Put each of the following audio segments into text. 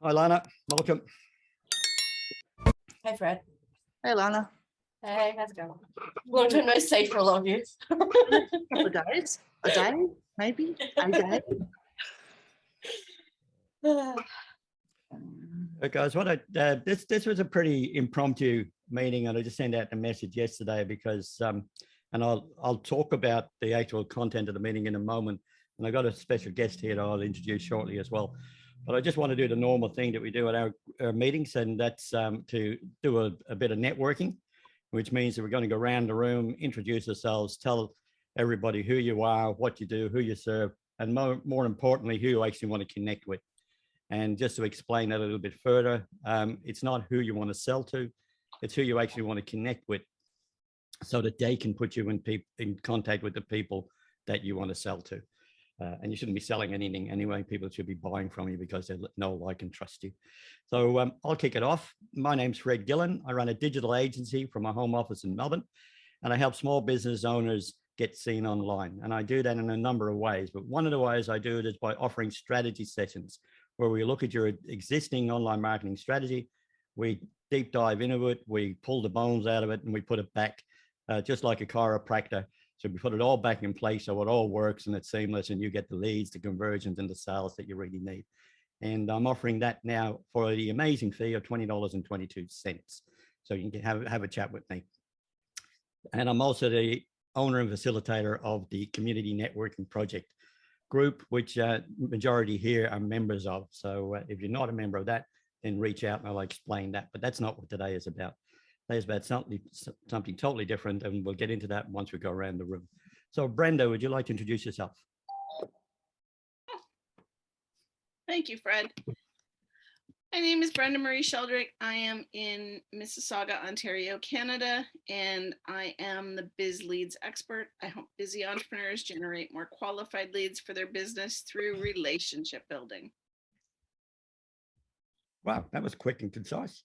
Hi, Lana. Welcome. Hey, Fred. Hey, Lana. Hey, how's it going? Long time no see for a lot of you. A couple of days, a day, maybe a day. Guys, this was a pretty impromptu meeting, and I just sent out a message yesterday because, and I'll talk about the actual content of the meeting in a moment. And I got a special guest here that I'll introduce shortly as well. But I just want to do the normal thing that we do at our meetings, and that's to do a bit of networking, which means that we're going to go around the room, introduce ourselves, tell everybody who you are, what you do, who you serve, and more importantly, who you actually want to connect with. And just to explain that a little bit further, it's not who you want to sell to, it's who you actually want to connect with so that they can put you in contact with the people that you want to sell to. And you shouldn't be selling anything anyway. People should be buying from you because they know, like, and trust you. So I'll kick it off. My name's Fred Gillan. I run a digital agency from my home office in Melbourne, and I help small business owners get seen online. And I do that in a number of ways. But one of the ways I do it is by offering strategy sessions where we look at your existing online marketing strategy. We deep dive into it. We pull the bones out of it and we put it back just like a chiropractor. So we put it all back in place so it all works and it's seamless and you get the leads, the conversions, and the sales that you really need. And I'm offering that now for the amazing fee of $20.22. So you can have a chat with me. And I'm also the owner and facilitator of the Community Networking Project group, which majority here are members of. So if you're not a member of that, then reach out and I'll explain that. But that's not what today is about. Today is about something totally different, and we'll get into that once we go around the room. So Brenda, would you like to introduce yourself? Thank you, Fred. My name is Brenda Marie Sheldrick. I am in Mississauga, Ontario, Canada, and I am the Biz Leads expert. I help busy entrepreneurs generate more qualified leads for their business through relationship building. Wow, that was quick and concise.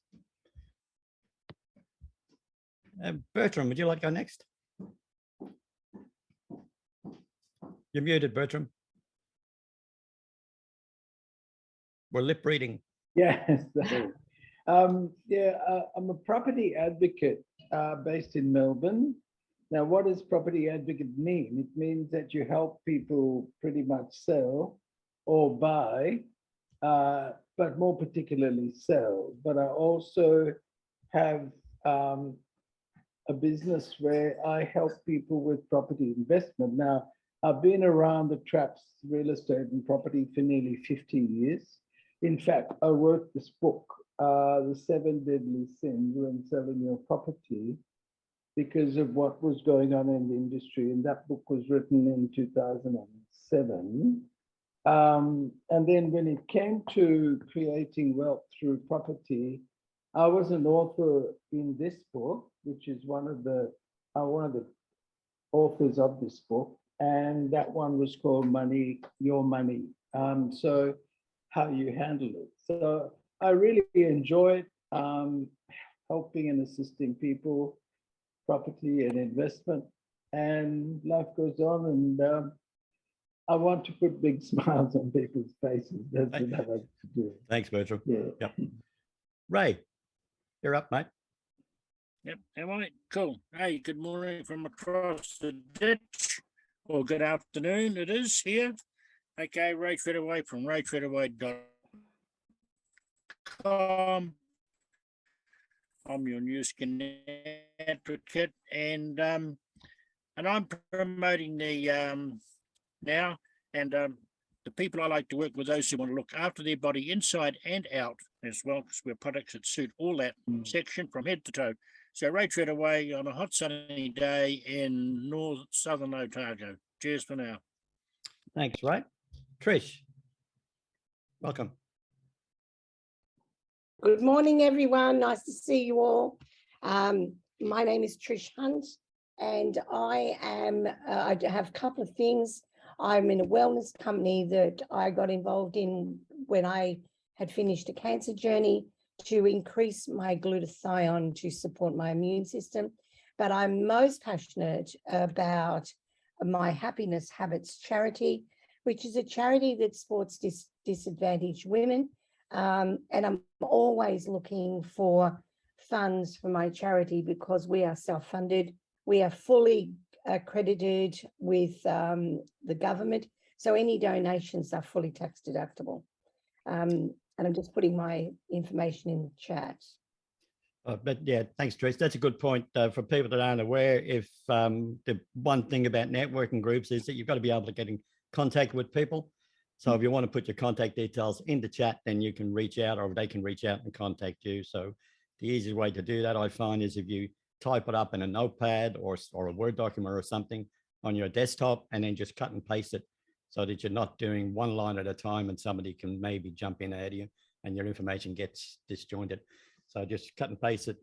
Bertram, would you like to go next? You're muted, Bertram. We're lip reading. Yes. I'm a property advocate based in Melbourne. Now, what does property advocate mean? It means that you help people pretty much sell or buy, but more particularly sell. But I also have a business where I help people with property investment. Now, I've been around the traps, real estate and property for nearly 15 years. In fact, I wrote this book, The 7 Deadly Sins When Selling Your Property, because of what was going on in the industry. And that book was written in 2007. And then when it came to creating wealth through property, I was an author in this book, which is one of the authors of this book. And that one was called Money, Your Money. So how you handle it. So I really enjoyed helping and assisting people, property and investment, and life goes on. And I want to put big smiles on people's faces. That's what I like to do. Thanks, Bertram. Yeah. Yep. Ray, you're up, mate. Yep, am I? Cool. Hey, good morning from across the ditch, or good afternoon, it is here. Okay, Ray Treadaway from raytreadaway.com. I'm your new skin advocate, and I'm promoting the now, and the people I like to work with, those who want to look after their body inside and out as well, because we're products that suit all that section from head to toe. So Ray Treadaway on a hot sunny day in southern Otago. Cheers for now. Thanks, Ray. Trish, welcome. Good morning, everyone. Nice to see you all. My name is Trish Hunt, and I have a couple of things. I'm in a wellness company that I got involved in when I had finished a cancer journey to increase my glutathione to support my immune system. But I'm most passionate about my Happiness Habits charity, which is a charity that supports disadvantaged women And I'm always looking for funds for my charity because we are self-funded. We are fully accredited with the government. So any donations are fully tax deductible. And I'm just putting my information in the chat. But yeah, thanks, Trish. That's a good point for people that aren't aware. If the one thing about networking groups is that you've got to be able to get in contact with people. So if you want to put your contact details in the chat, then you can reach out or they can reach out and contact you. So the easiest way to do that, I find, is if you type it up in a notepad or a Word document or something on your desktop and then just cut and paste it so that you're not doing one line at a time and somebody can maybe jump in ahead of you and your information gets disjointed. So just cut and paste it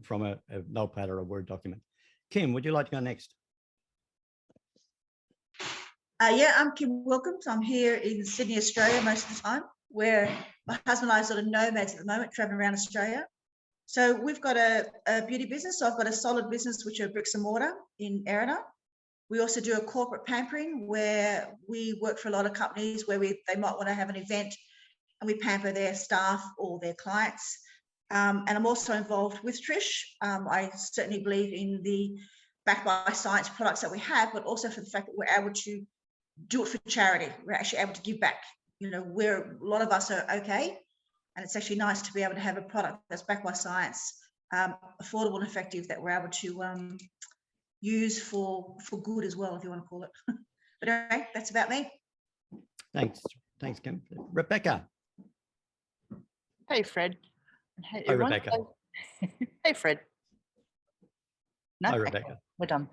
from a notepad or a Word document. Kim, would you like to go next? Yeah, I'm Kim Wilkins. I'm here in Sydney, Australia most of the time, where my husband and I are sort of nomads at the moment, traveling around Australia. So we've got a beauty business. So I've got a solid business, which are bricks and mortar in Erina. We also do a corporate pampering where we work for a lot of companies where they might want to have an event and we pamper their staff or their clients. And I'm also involved with Trish. I certainly believe in the backed by science products that we have, but also for the fact that we're able to do it for charity. We're actually able to give back. You know, where a lot of us are okay. And it's actually nice to be able to have a product that's backed by science, affordable and effective, that we're able to use for good as well, if you want to call it. But anyway, that's about me. Thanks, Kim. Rebecca. Hey, Fred. Hey, Hi, everyone. Rebecca. Hey, Fred. No? Hi, Rebecca. We're done.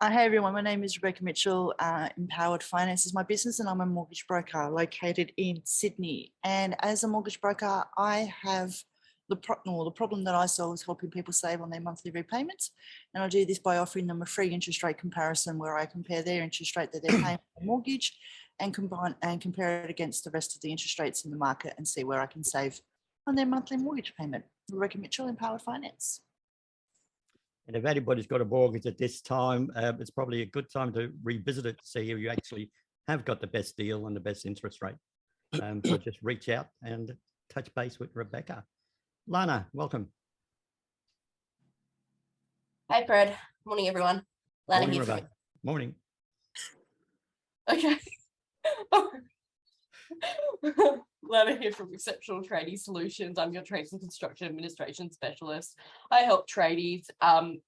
Hey, everyone. My name is Rebecca Mitchell. Empowered Finance is my business, and I'm a mortgage broker located in Sydney. And as a mortgage broker, I have the problem that I solve is helping people save on their monthly repayments. And I do this by offering them a free interest rate comparison where I compare their interest rate that they're paying for the mortgage and compare it against the rest of the interest rates in the market and see where I can save on their monthly mortgage payment. Rebecca Mitchell, Empowered Finance. And if anybody's got a mortgage at this time, it's probably a good time to revisit it to see if you actually have got the best deal and the best interest rate. So just reach out and touch base with Rebecca. Lana, welcome. Hi, Fred. Morning, everyone. Lana Morning, here. Rebecca. Morning. Okay. Lana here from Exceptional Tradie Solutions. I'm your trades and construction administration specialist. I help tradies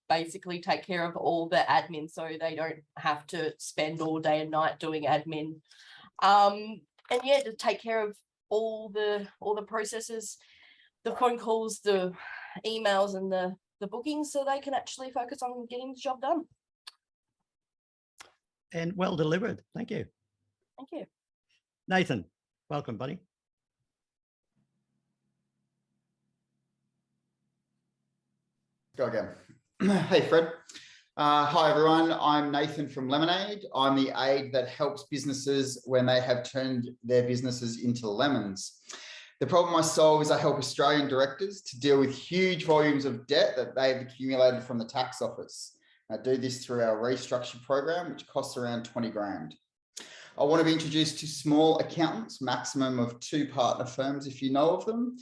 basically take care of all the admin so they don't have to spend all day and night doing admin. And yeah, to take care of all the processes, the phone calls, the emails, and the bookings, so they can actually focus on getting the job done. And well delivered. Thank you. Thank you. Nathan, welcome, buddy. Go again. Hey, Fred. Hi, everyone. I'm Nathan from Lemonade. I'm the aid that helps businesses when they have turned their businesses into lemons. The problem I solve is I help Australian directors to deal with huge volumes of debt that they've accumulated from the tax office. I do this through our restructure program, which costs around 20 grand. I want to be introduced to small accountants, maximum of 2 partner firms, if you know of them,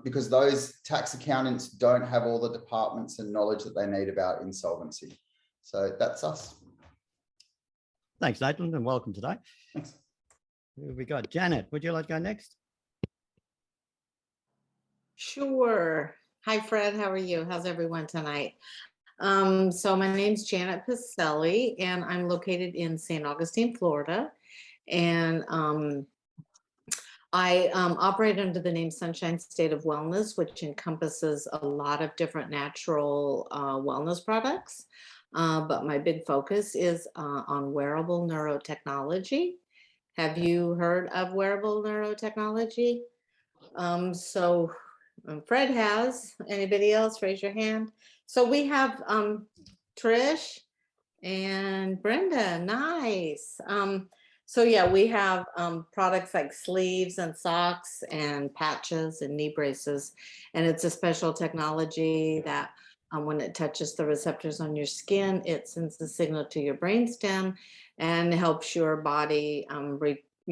because those tax accountants don't have all the departments and knowledge that they need about insolvency. So that's us. Thanks, Nathan, and welcome today. Thanks. Who we got? Janet, would you like to go next? Sure. Hi, Fred. How are you? How's everyone tonight? So my name's Janet Pacelli, and I'm located in St. Augustine, Florida. And I operate under the name Sunshine State of Wellness, which encompasses a lot of different natural wellness products. But my big focus is on wearable neurotechnology. Have you heard of wearable neurotechnology? So Fred has. Anybody else? Raise your hand. So we have Trish and Brenda. Nice. So yeah, we have products like sleeves and socks and patches and knee braces. And it's a special technology that when it touches the receptors on your skin, it sends the signal to your brainstem and helps your body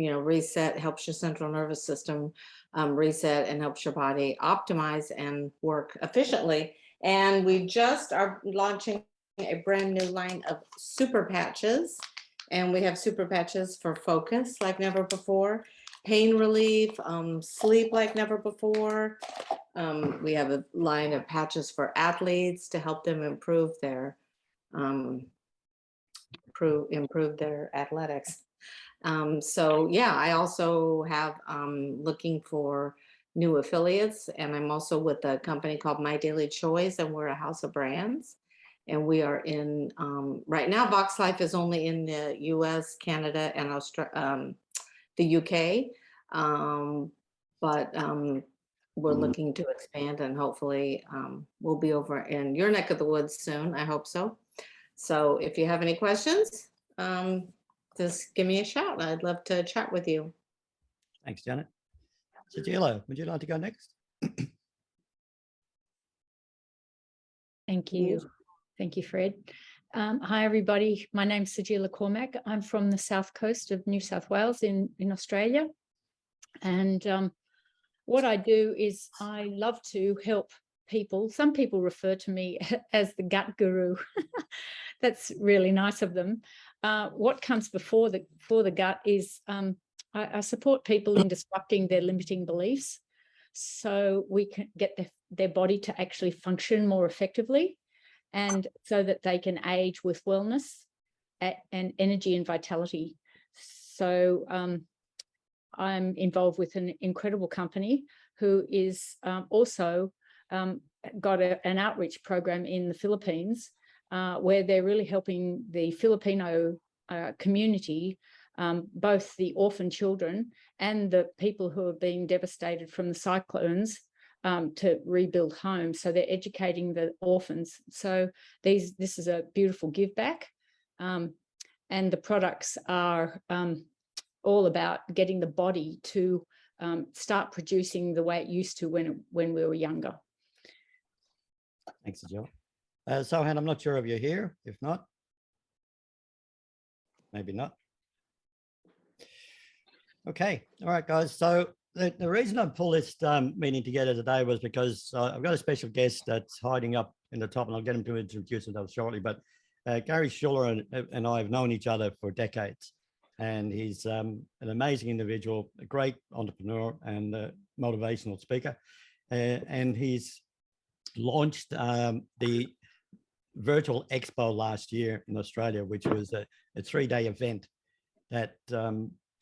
reset, helps your central nervous system reset, and helps your body optimize and work efficiently. And we just are launching a brand new line of super patches. And we have super patches for focus like never before, pain relief, sleep like never before. We have a line of patches for athletes to help them improve their athletics. So yeah, I also have looking for new affiliates, and I'm also with a company called My Daily Choice, and we're a house of brands. And we are in, right now, Box Life is only in the US, Canada, and the UK. But we're looking to expand, and hopefully we'll be over in your neck of the woods soon. I hope so. So if you have any questions, just give me a shout. I'd love to chat with you. Thanks, Janet. Sajila, would you like to go next? Thank you. Thank you, Fred. Hi, everybody. My name's Sajila Cormack. I'm from the south coast of New South Wales in Australia. And what I do is I love to help people. Some people refer to me as the gut guru. That's really nice of them. What comes before the gut is I support people in disrupting their limiting beliefs so we can get their body to actually function more effectively, and so that they can age with wellness and energy and vitality. So I'm involved with an incredible company who is also got an outreach program in the Philippines where they're really helping the Filipino community, both the orphan children and the people who are being devastated from the cyclones, to rebuild homes. So they're educating the orphans. So this is a beautiful give back. And the products are all about getting the body to start producing the way it used to when we were younger. Thanks, Jill. Sohan, I'm not sure if you're here. If not, maybe not. Okay. All right, guys. So the reason I pulled this meeting together today was because I've got a special guest that's hiding up in the top, and I'll get him to introduce himself shortly. But Gary Schuller and I have known each other for decades, and he's an amazing individual, a great entrepreneur and a motivational speaker. And he's launched the virtual Expo last year in Australia, which was a 3-day event that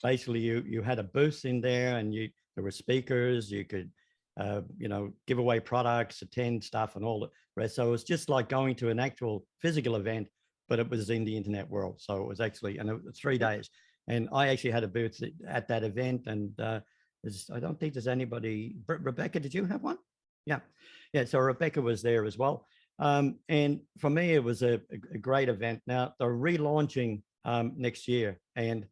basically you had a booth in there, and there were speakers, you could give away products, attend stuff and all the rest. So it was just like going to an actual physical event, but it was in the internet world. So it was actually, and it was 3 days. And I actually had a booth at that event, and I don't think there's anybody. Rebecca, did you have one? Yeah. So Rebecca was there as well. And for me, it was a great event. Now they're relaunching next year, and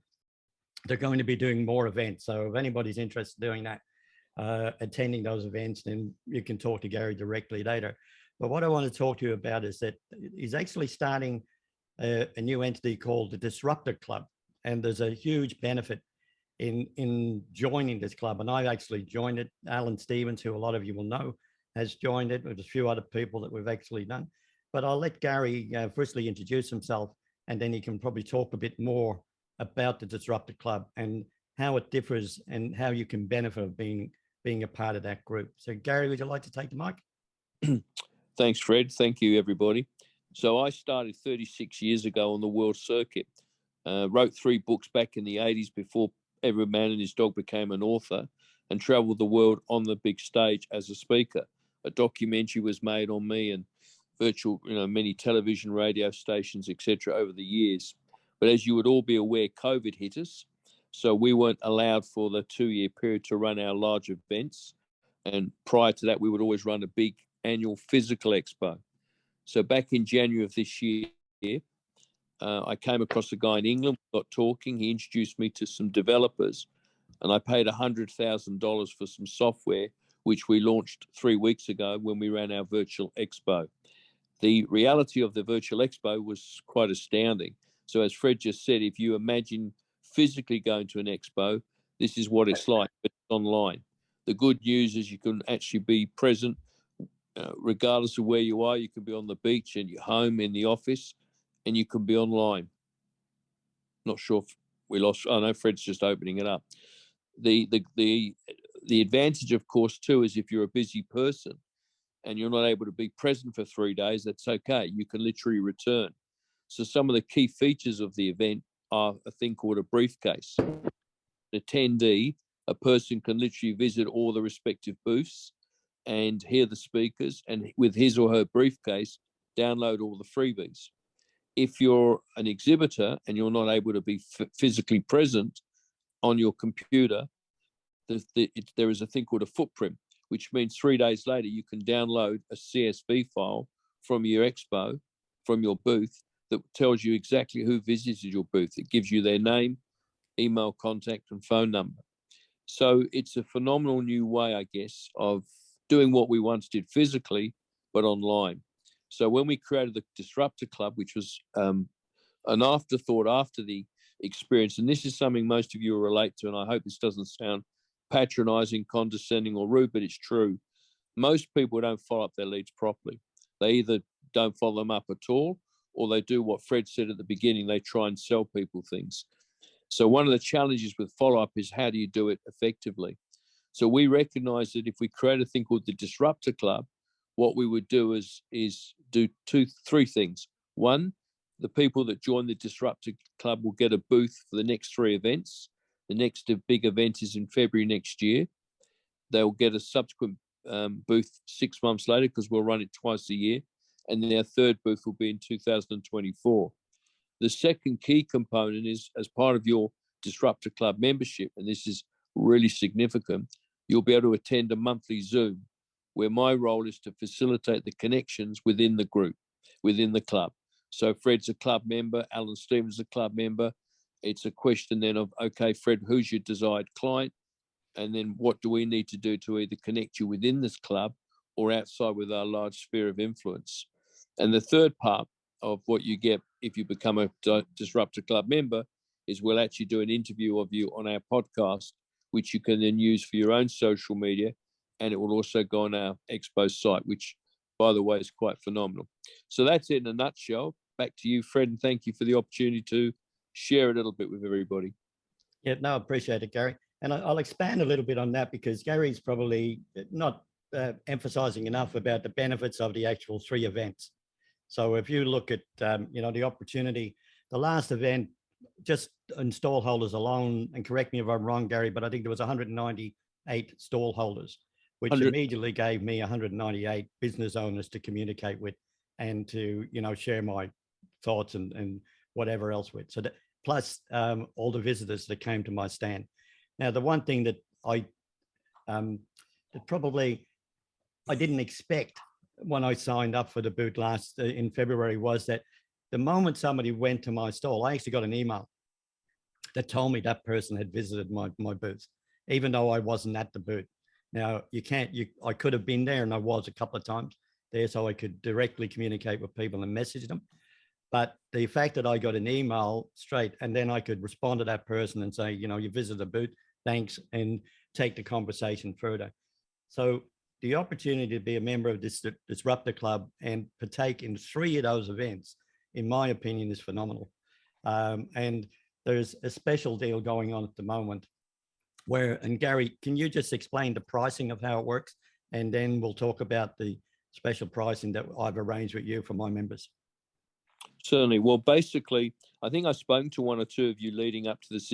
they're going to be doing more events. So if anybody's interested in doing that, attending those events, then you can talk to Gary directly later. But what I want to talk to you about is that he's actually starting a new entity called the Disruptor Club. And there's a huge benefit in joining this club. And I actually joined it. Alan Stevens, who a lot of you will know, has joined it with a few other people that we've actually done. But I'll let Gary firstly introduce himself, and then he can probably talk a bit more about the Disruptor Club and how it differs and how you can benefit of being a part of that group. So Gary, would you like to take the mic? Thanks, Fred. Thank you, everybody. So I started 36 years ago on the world circuit, wrote 3 books back in the 80s before Every Man and His Dog became an author, and traveled the world on the big stage as a speaker. A documentary was made on me, and virtual, many television, radio stations, etc. over the years. But as you would all be aware, COVID hit us. So we weren't allowed for the 2-year period to run our large events. And prior to that, we would always run a big annual physical expo. So back in January of this year, I came across a guy in England, we got talking. He introduced me to some developers, and I paid $100,000 for some software, which we launched 3 weeks ago when we ran our virtual expo. The reality of the virtual expo was quite astounding. So as Fred just said, if you imagine physically going to an expo, this is what it's like, but it's online. The good news is you can actually be present regardless of where you are. You can be on the beach, in your home, in the office, and you can be online. Not sure if we lost. I know Fred's just opening it up. The advantage, of course, too, is if you're a busy person and you're not able to be present for 3 days, that's okay. You can literally return. So some of the key features of the event are a thing called a briefcase. An attendee, a person can literally visit all the respective booths and hear the speakers, and with his or her briefcase, download all the freebies. If you're an exhibitor and you're not able to be physically present on your computer, there is a thing called a footprint, which means 3 days later, you can download a CSV file from your expo, from your booth, that tells you exactly who visited your booth. It gives you their name, email contact, and phone number. So it's a phenomenal new way, I guess, of doing what we once did physically, but online. So when we created the Disruptor Club, which was an afterthought after the experience, and this is something most of you will relate to, and I hope this doesn't sound patronizing, condescending, or rude, but it's true. Most people don't follow up their leads properly. They either don't follow them up at all, or they do what Fred said at the beginning, they try and sell people things. So one of the challenges with follow-up is how do you do it effectively? So we recognize that if we create a thing called the Disruptor Club, what we would do is do three things. One, the people that join the Disruptor Club will get a booth for the next 3 events. The next big event is in February next year. They'll get a subsequent booth 6 months later because we'll run it twice a year. And then our third booth will be in 2024. The second key component is, as part of your Disruptor Club membership, and this is really significant, you'll be able to attend a monthly Zoom where my role is to facilitate the connections within the group, within the club. So Fred's a club member, Alan Stevens is a club member. It's a question then of, okay, Fred, who's your desired client? And then what do we need to do to either connect you within this club or outside with our large sphere of influence? And the third part of what you get if you become a Disruptor Club member is we'll actually do an interview of you on our podcast, which you can then use for your own social media. And it will also go on our Expo site, which, by the way, is quite phenomenal. So that's it in a nutshell. Back to you, Fred, and thank you for the opportunity to share a little bit with everybody. Yeah, no, I appreciate it, Gary. And I'll expand a little bit on that because Gary's probably not emphasizing enough about the benefits of the actual 3 events. So if you look at, the opportunity, the last event, just in stall holders alone, and correct me if I'm wrong, Gary, but I think there was 198 stall holders, which immediately gave me 198 business owners to communicate with and to, share my thoughts and whatever else with. So that, plus all the visitors that came to my stand. Now, the one thing that I didn't expect when I signed up for the booth last in February was that the moment somebody went to my stall, I actually got an email that told me that person had visited my booth, even though I wasn't at the booth. Now, I could have been there, and I was a couple of times there, so I could directly communicate with people and message them. But the fact that I got an email straight, and then I could respond to that person and say, you visited the booth, thanks, and take the conversation further. So the opportunity to be a member of this Disruptor Club and partake in 3 of those events, in my opinion, is phenomenal. And there's a special deal going on at the moment where, and Gary, can you just explain the pricing of how it works? And then we'll talk about the special pricing that I've arranged with you for my members. Certainly. Well, basically, I think I've spoken to 1 or 2 of you leading up to this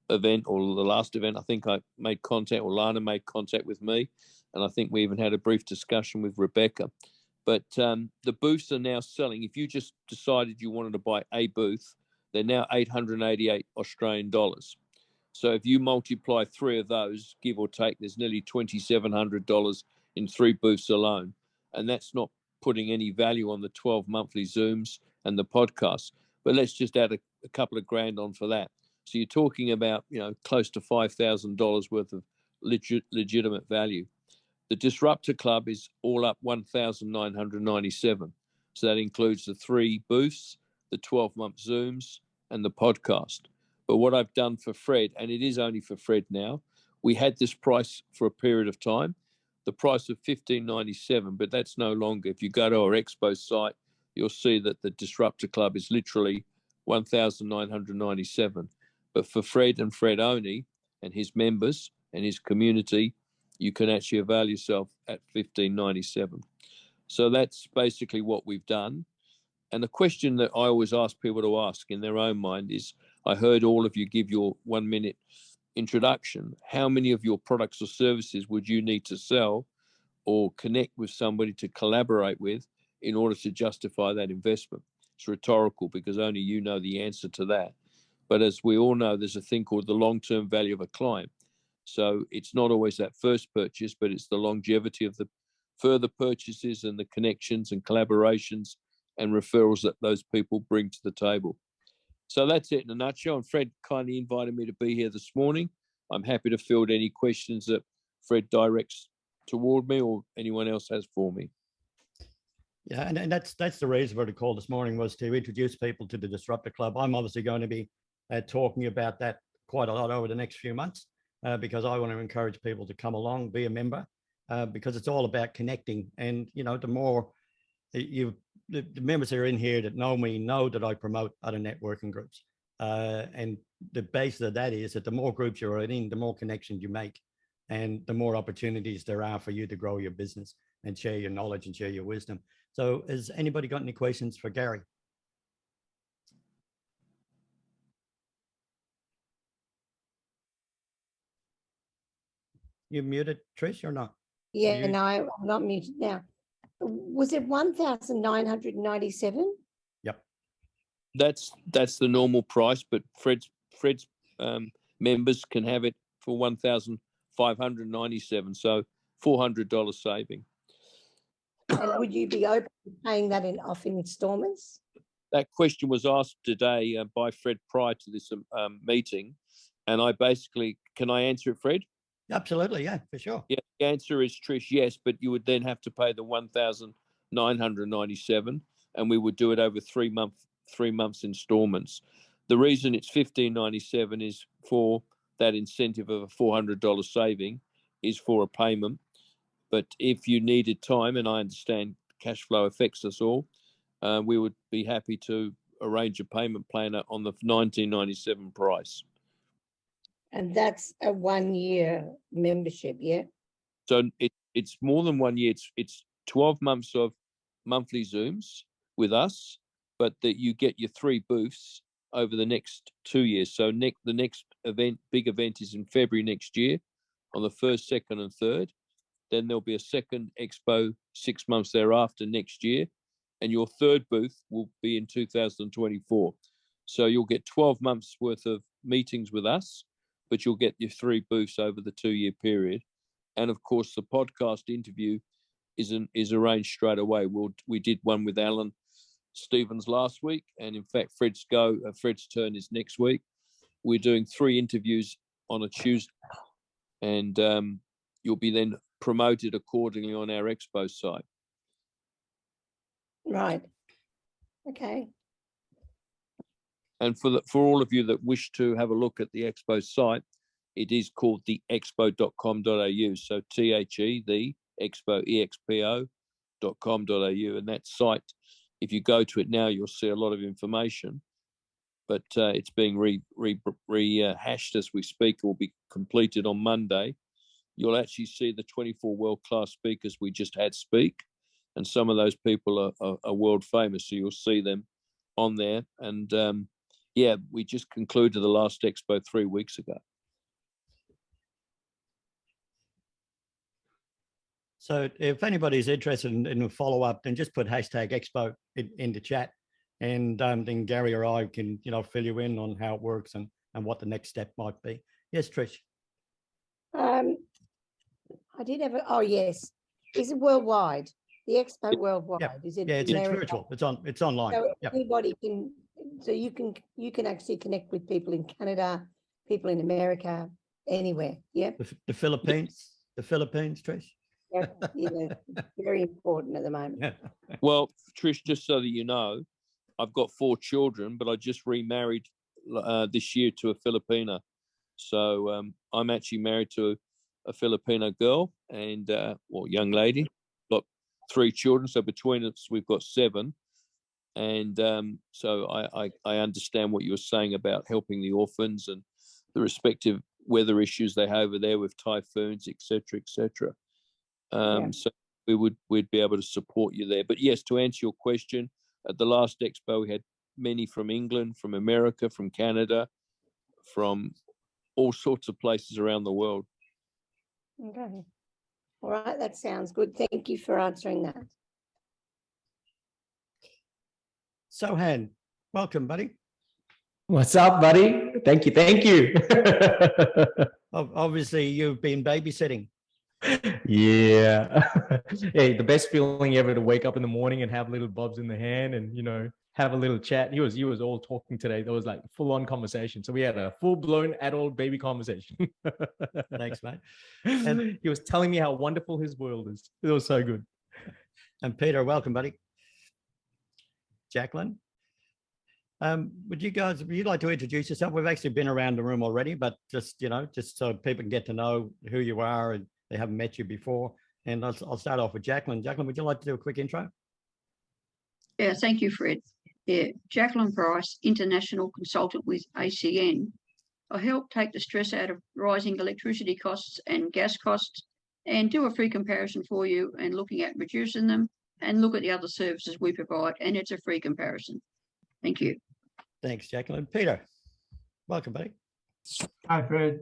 event or the last event. I think I made contact, or Lana made contact with me. And I think we even had a brief discussion with Rebecca. But the booths are now selling. If you just decided you wanted to buy a booth, they're now 888 Australian dollars. So if you multiply 3 of those, give or take, there's nearly $2,700 in 3 booths alone. And that's not putting any value on the 12 monthly Zooms and the podcast. But let's just add a couple of grand on for that. So you're talking about, close to $5,000 worth of legitimate value. The Disruptor Club is all up 1,997. So that includes the 3 booths, the 12-month Zooms, and the podcast. But what I've done for Fred, and it is only for Fred now, we had this price for a period of time, the price of $15.97, but that's no longer. If you go to our Expo site, you'll see that the Disruptor Club is literally $1,997. But for Fred and Fred only, and his members and his community, you can actually avail yourself at $15.97. So that's basically what we've done. And the question that I always ask people to ask in their own mind is, I heard all of you give your 1 minute introduction. How many of your products or services would you need to sell or connect with somebody to collaborate with in order to justify that investment? It's rhetorical because only you know the answer to that. But as we all know, there's a thing called the long-term value of a client. So it's not always that first purchase, but it's the longevity of the further purchases and the connections and collaborations and referrals that those people bring to the table. So that's it in a nutshell. And Fred kindly invited me to be here this morning. I'm happy to field any questions that Fred directs toward me or anyone else has for me. Yeah, and that's the reason for the call this morning, was to introduce people to the Disruptor Club. I'm obviously going to be talking about that quite a lot over the next few months because I want to encourage people to come along, be a member, because it's all about connecting. And, you know, the more the members that are in here that know me know that I promote other networking groups. And the basis of that is that the more groups you're in, the more connections you make and the more opportunities there are for you to grow your business and share your knowledge and share your wisdom. So has anybody got any questions for Gary? You muted, Trish, or not? Yeah, no, I'm not muted now. Was it 1,997? Yep. That's the normal price, but Fred's members can have it for $1,597, so $400 saving. And would you be open to paying that off in installments? That question was asked today by Fred prior to this meeting, and I basically, can I answer it, Fred? Absolutely, yeah, for sure. Yeah, the answer is, Trish, yes, but you would then have to pay the $1,997, and we would do it over 3 months installments. The reason it's $1,597 is for that incentive of a $400 saving is for a payment. But if you needed time, and I understand cash flow affects us all, we would be happy to arrange a payment plan on the $1,997 price. And that's a 1 year membership, yeah? So it's more than 1 year. It's 12 months of monthly Zooms with us, but that you get your 3 booths over the next 2 years. So the next big event is in February next year on the 1st, 2nd and 3rd. Then there'll be a second Expo 6 months thereafter next year. And your 3rd booth will be in 2024. So you'll get 12 months worth of meetings with us, but you'll get your 3 booths over the 2 year period. And of course, the podcast interview is arranged straight away. We did one with Alan Stevens last week. And in fact, Fred's turn is next week. We're doing 3 interviews on a Tuesday. And you'll be then promoted accordingly on our Expo site. Right. Okay. And for all of you that wish to have a look at the Expo site, it is called the expo.com.au. So the Expo, expo.com.au. And that site, if you go to it now, you'll see a lot of information. But it's being rehashed as we speak. It will be completed on Monday. You'll actually see the 24 world-class speakers we just had speak. And some of those people are world famous. So you'll see them on there. And yeah, we just concluded the last Expo 3 weeks ago. So if anybody's interested in a follow-up, then just put #Expo in the chat. And then Gary or I can, fill you in on how it works and what the next step might be. Yes, Trish. I did have oh yes. Is it worldwide? The Expo worldwide? Yep. Is it? Yeah, it's virtual. It's online. So yep. Anybody can. So you can actually connect with people in Canada, people in America, anywhere. Yeah. The Philippines. The Philippines, Trish. Yeah, very important at the moment. Yeah. Well, Trish, just so that you know, I've got 4 children, but I just remarried this year to a Filipina. So I'm actually married to a Filipino girl and young lady. Got 3 children, so between us we've got 7. And so I understand what you were saying about helping the orphans and the respective weather issues they have over there with typhoons, etc., etc. So we'd be able to support you there. But yes, to answer your question, at the last Expo we had many from England, from America, from Canada, from all sorts of places around the world. Okay. All right, that sounds good. Thank you for answering that. Sohan, welcome, buddy. What's up, buddy? Thank you. Thank you. Obviously, you've been babysitting. Yeah. Hey, the best feeling ever to wake up in the morning and have little Bobs in the hand and, you know, have a little chat. He was all talking today. There was like full on conversation. So we had a full blown adult baby conversation. Thanks, mate. And he was telling me how wonderful his world is. It was so good. And Peter, welcome, buddy. Jacqueline, would you like to introduce yourself? We've actually been around the room already, but just so people can get to know who you are and they haven't met you before. And I'll start off with Jacqueline. Jacqueline, would you like to do a quick intro? Yeah, thank you, Fred. Yeah, Jacqueline Price, international consultant with ACN. I help take the stress out of rising electricity costs and gas costs and do a free comparison for you and looking at reducing them and look at the other services we provide, and it's a free comparison. Thank you. Thanks, Jacqueline. Peter, welcome, buddy. Hi, Fred.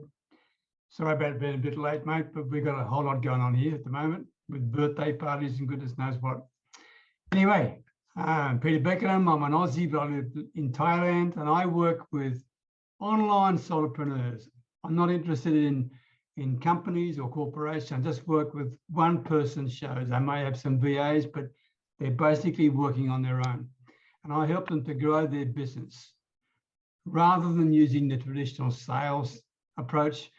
Sorry about being a bit late, mate, but we've got a whole lot going on here at the moment with birthday parties and goodness knows what. Anyway, Peter Beckham, I'm an Aussie, but I live in Thailand, and I work with online solopreneurs. I'm not interested in companies or corporations. I just work with one-person shows. I may have some VAs, but they're basically working on their own. And I help them to grow their business rather than using the traditional sales approach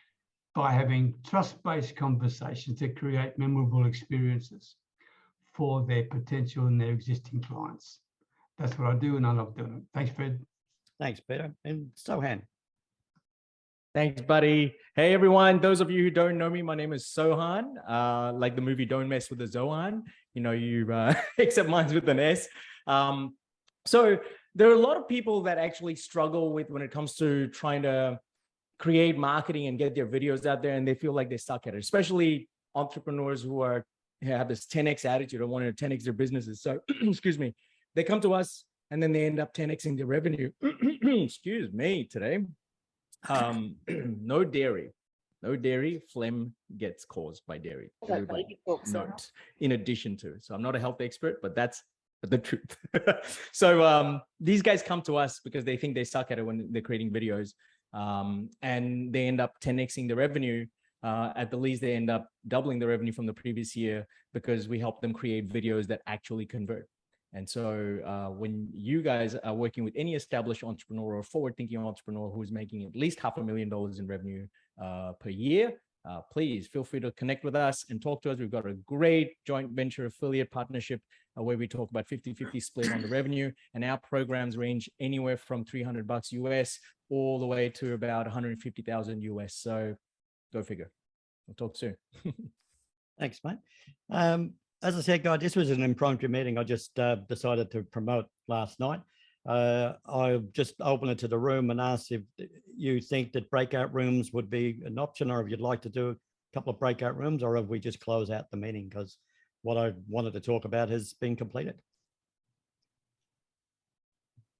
by having trust-based conversations that create memorable experiences for their potential and their existing clients. That's what I do, and I love doing it. Thanks, Fred. Thanks, Peter. And Sohan. Thanks, buddy. Hey, everyone. Those of you who don't know me, my name is Sohan. Like the movie Don't Mess with the Zohan. Except mine's with an S. So there are a lot of people that actually struggle with when it comes to trying to create marketing and get their videos out there, and they feel like they're stuck at it, especially entrepreneurs who have this 10x attitude or want to 10x their businesses. So, excuse me, they come to us and then they end up 10xing their revenue. Excuse me today. No dairy. Phlegm gets caused by dairy. Note, in addition to. So I'm not a health expert, but that's the truth. So these guys come to us because they think they suck at it when they're creating videos. And they end up 10xing the revenue. At the least, they end up doubling the revenue from the previous year because we help them create videos that actually convert. And so when you guys are working with any established entrepreneur or forward-thinking entrepreneur who's making at least $500,000 in revenue per year, please feel free to connect with us and talk to us. We've got a great joint venture affiliate partnership where we talk about 50-50 split on the revenue. And our programs range anywhere from $300 US all the way to about 150,000 US. So go figure. We'll talk soon. Thanks, mate. As I said, guys, this was an impromptu meeting I just decided to promote last night. I'll just open it to the room and ask if you think that breakout rooms would be an option, or if you'd like to do a couple of breakout rooms, or if we just close out the meeting because what I wanted to talk about has been completed.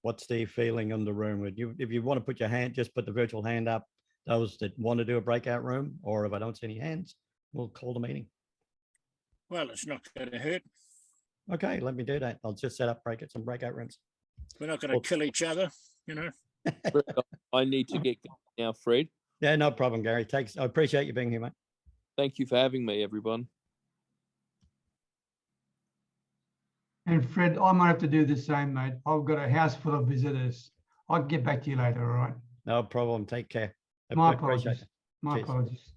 What's the feeling in the room? If you want to put your hand, just put the virtual hand up, those that want to do a breakout room, or if I don't see any hands, we'll call the meeting. Well, it's not going to hurt. Okay, let me do that. I'll just set up some breakout rooms. We're not going to kill each other, you know. I need to get going now, Fred. Yeah, no problem, Gary. I appreciate you being here, mate. Thank you for having me, everyone. And Fred, I might have to do the same, mate. I've got a house full of visitors. I'll get back to you later, all right? No problem. Take care. My apologies. My Cheers. apologies.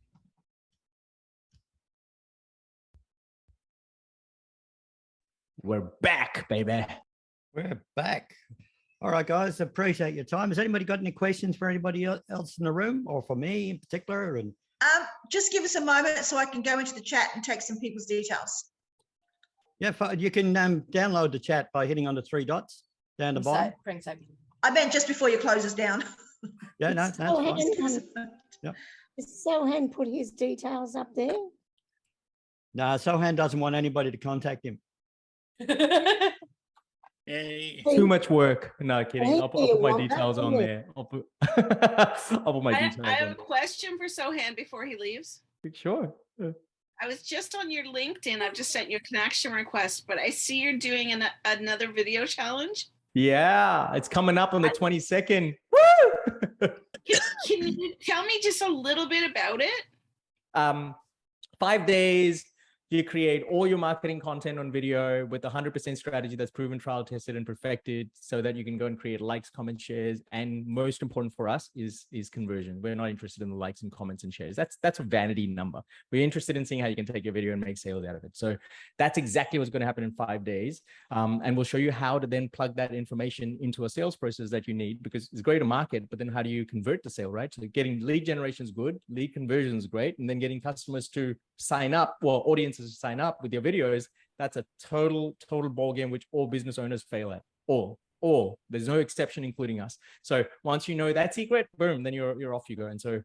We're back, baby. We're back. All right, guys, appreciate your time. Has anybody got any questions for anybody else in the room or for me in particular? And Just give us a moment so I can go into the chat and take some people's details. yeah, you can download the chat by hitting on the three dots down the bottom. I meant just before you close us down. Yeah, no, that's fine. Yep. Is Sohan put his details up there? No, Sohan doesn't want anybody to contact him. Too much work. No kidding. I'll put my details on there. I'll put my details I have on a question for Sohan before he leaves. Sure. I was just on your LinkedIn. I've just sent you a connection request, but I see you're doing another video challenge. Yeah, it's coming up on the 22nd. Can you tell me just a little bit about it? 5 days. You create all your marketing content on video with 100% strategy that's proven, trial tested, and perfected, so that you can go and create likes, comments, shares. And most important for us is conversion. We're not interested in the likes and comments and shares. That's a vanity number. We're interested in seeing how you can take your video and make sales out of it. So that's exactly what's going to happen in 5 days. And we'll show you how to then plug that information into a sales process that you need, because it's great to market, but then how do you convert the sale, right? So getting lead generation is good, lead conversion is great, and then getting customers to sign up, well, audiences to sign up with your videos, that's a total ball game, which all business owners fail at. All. There's no exception, including us. So once you know that secret, boom, then you're off you go. And so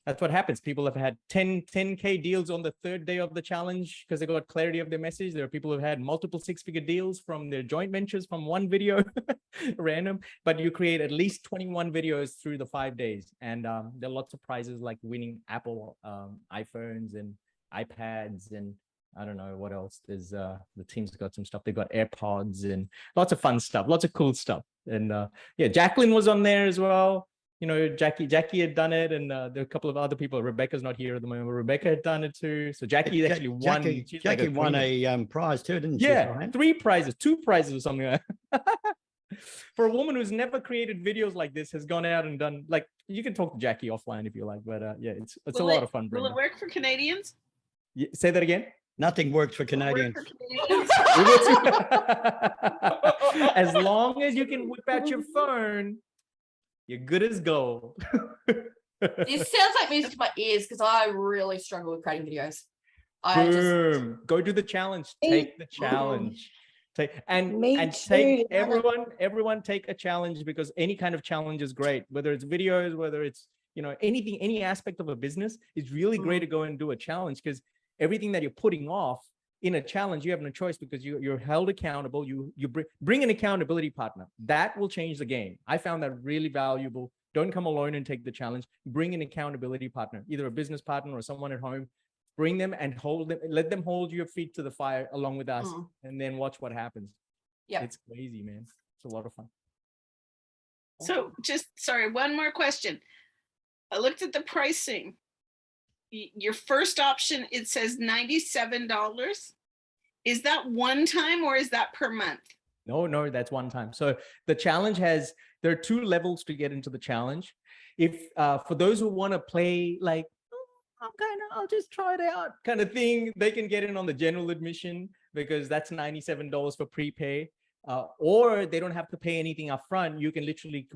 that's what happens. People have had 10K deals on the third day of the challenge because they got clarity of their message. There are people who've had multiple six-figure deals from their joint ventures from one video, random. But you create at least 21 videos through the 5 days. And there are lots of prizes like winning Apple iPhones and iPads, and I don't know what else. There's the team's got some stuff. They've got AirPods and lots of fun stuff, lots of cool stuff. And yeah, Jacqueline was on there as well. You know, Jackie had done it, and there are a couple of other people. Rebecca's not here at the moment. Rebecca had done it too. So Jackie actually won. Jackie won a prize too, didn't she? Yeah, 3 prizes, 2 prizes or something like that. For a woman who's never created videos like this, has gone out and done, like, you can talk to Jackie offline if you like, but yeah, it's a lot of fun. Will it work for Canadians? Yeah, say that again. Nothing works for Canadians. As long as you can whip out your phone, you're good as gold. This sounds like music to my ears because I really struggle with creating videos. Boom. Go do the challenge. Take the challenge. Take everyone take a challenge, because any kind of challenge is great, whether it's videos, whether it's, you know, anything, any aspect of a business. It's really great to go and do a challenge, because everything that you're putting off in a challenge, you have no choice, because you're held accountable. You bring an accountability partner. That will change the game. I found that really valuable. Don't come alone and take the challenge. Bring an accountability partner, either a business partner or someone at home. Bring them and hold them. Let them hold your feet to the fire along with us, and then watch what happens. Yeah, it's crazy, man. It's a lot of fun. So sorry, one more question. I looked at the pricing. Your first option, it says $97. Is that one time or is that per month? No, that's one time. So the challenge there are 2 levels to get into the challenge. If for those who want to play like, I'll just try it out kind of thing, they can get in on the general admission, because that's $97 for prepay. Or they don't have to pay anything up front. You can literally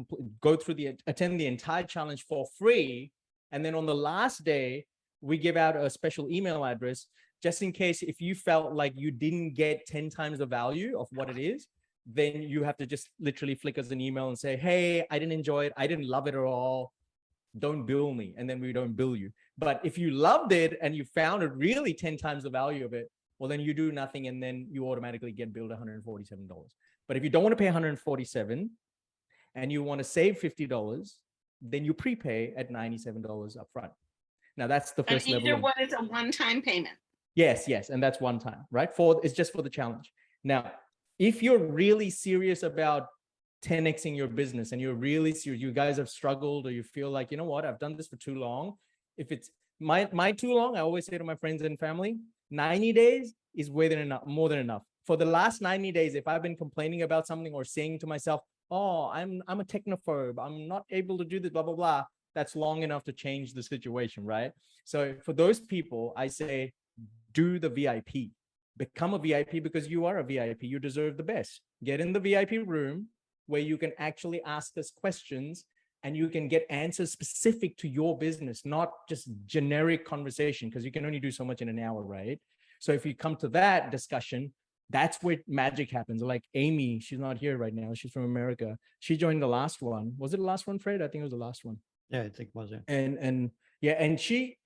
attend the entire challenge for free. And then on the last day, we give out a special email address, just in case if you felt like you didn't get 10 times the value of what it is, then you have to just literally flick us an email and say, hey, I didn't enjoy it. I didn't love it at all. Don't bill me. And then we don't bill you. But if you loved it and you found it really 10 times the value of it, well, then you do nothing, and then you automatically get billed $147. But if you don't want to pay $147 and you want to save $50, then you prepay at $97 upfront. Now that's the first level. Either one is a one-time payment. Yes, and that's one time, right? It's just for the challenge. Now, if you're really serious about 10xing your business, and you're really serious, you guys have struggled, or you feel like, you know what, I've done this for too long. If it's my too long, I always say to my friends and family, 90 days is more than enough. For the last 90 days, if I've been complaining about something or saying to myself, oh, I'm a technophobe, I'm not able to do this, blah, blah, blah, that's long enough to change the situation, right? So for those people, I say, do the VIP. Become a VIP, because you are a VIP. You deserve the best. Get in the VIP room, where you can actually ask us questions and you can get answers specific to your business, not just generic conversation, because you can only do so much in an hour, right? So if you come to that discussion, that's where magic happens. Like Amy, she's not here right now. She's from America. She joined the last one. Was it the last one, Fred? I think it was the last one. Yeah, I think it was. Yeah. And yeah, and she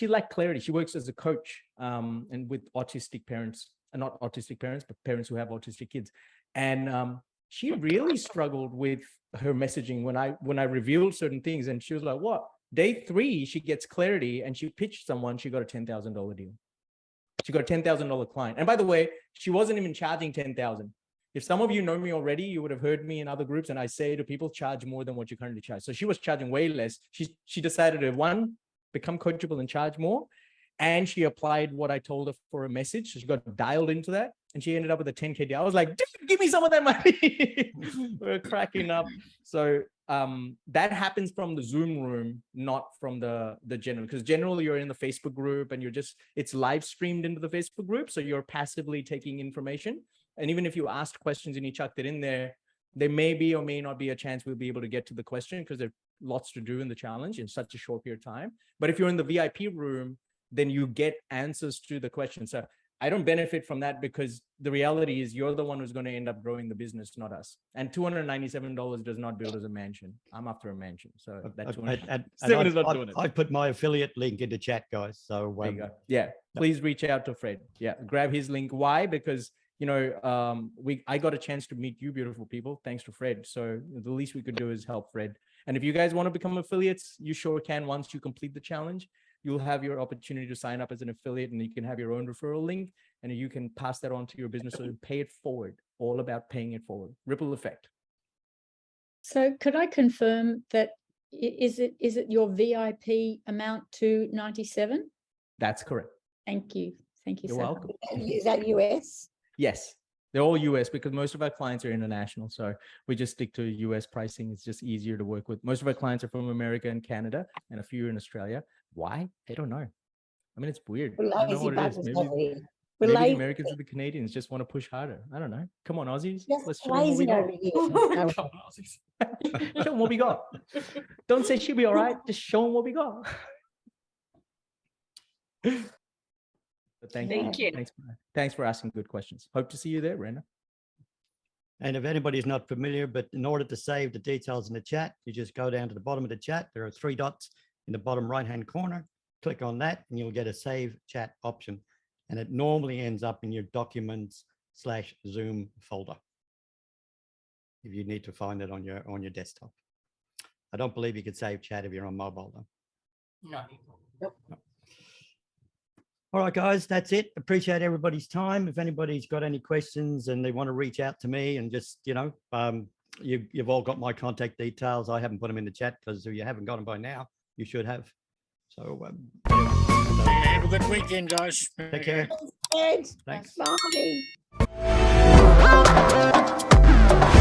liked clarity. She works as a coach and with autistic parents, not autistic parents, but parents who have autistic kids. And she really struggled with her messaging when I revealed certain things. And she was like, what? Day 3, she gets clarity and she pitched someone, she got a $10,000 deal. She got a $10,000 client. And by the way, she wasn't even charging 10,000. If some of you know me already, you would have heard me in other groups. And I say to people, charge more than what you currently charge. So she was charging way less. She decided to, one, become coachable and charge more. And she applied what I told her for a message. So she got dialed into that and she ended up with a 10K deal. I was like, dude, give me some of that money. We're cracking up. So that happens from the Zoom room, not from the general, because generally you're in the Facebook group and it's live streamed into the Facebook group. So you're passively taking information. And even if you asked questions and you chucked it in there may be or may not be a chance we'll be able to get to the question because there's lots to do in the challenge in such a short period of time. But if you're in the VIP room, then you get answers to the question. So I don't benefit from that because the reality is you're the one who's going to end up growing the business, not us. And $297 does not build as a mansion. I'm after a mansion. So that's I put my affiliate link in the chat, guys. So there you go. Yeah, please reach out to Fred. Yeah, grab his link. Why? Because I got a chance to meet you beautiful people thanks to Fred. So the least we could do is help Fred. And if you guys want to become affiliates, you sure can. Once you complete the challenge, you'll have your opportunity to sign up as an affiliate and you can have your own referral link and you can pass that on to your business and pay it forward. All about paying it forward. Ripple effect. So could I confirm that is it your VIP amount to 97? That's correct. Thank you. Thank you. You're welcome. Is that US? Yes. They're all US because most of our clients are international. So we just stick to US pricing. It's just easier to work with. Most of our clients are from America and Canada and a few in Australia. Why? I don't know. I mean, it's weird. I don't know what it is. Maybe the Americans and the Canadians just want to push harder. I don't know. Come on, Aussies. Let's show them what we got. Come on, Aussies. Show them what we got. Don't say she'll be all right. Just show them what we got. But thank you. Thanks for asking good questions. Hope to see you there, Brenda. And if anybody's not familiar, but in order to save the details in the chat, you just go down to the bottom of the chat. There are 3 dots in the bottom right-hand corner. Click on that and you'll get a save chat option. And it normally ends up in your documents/Zoom folder. If you need to find it on your desktop. I don't believe you could save chat if you're on mobile though. No. Nope. No. All right, guys, that's it. Appreciate everybody's time. If anybody's got any questions and they want to reach out to me and just, you've all got my contact details. I haven't put them in the chat because if you haven't got them by now, you should have. So have a good weekend, guys. Take care. Thanks. Thanks. Bye.